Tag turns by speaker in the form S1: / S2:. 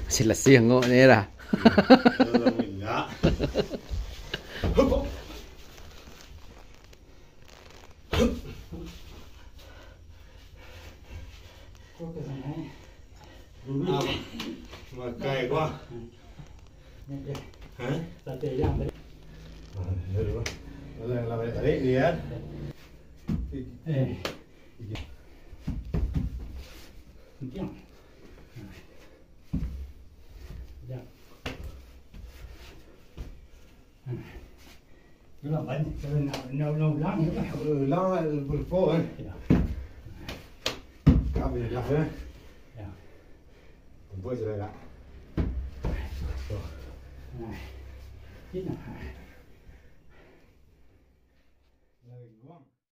S1: Silat siang ngộ thế là
S2: mình đã mà cay quá hả là tệ làm đấy là vậy đấy đi á
S3: nó là bệnh nào lắm nữa
S2: lo vượt phố ấy cả về làm đấy vừa rồi lại
S3: chết nào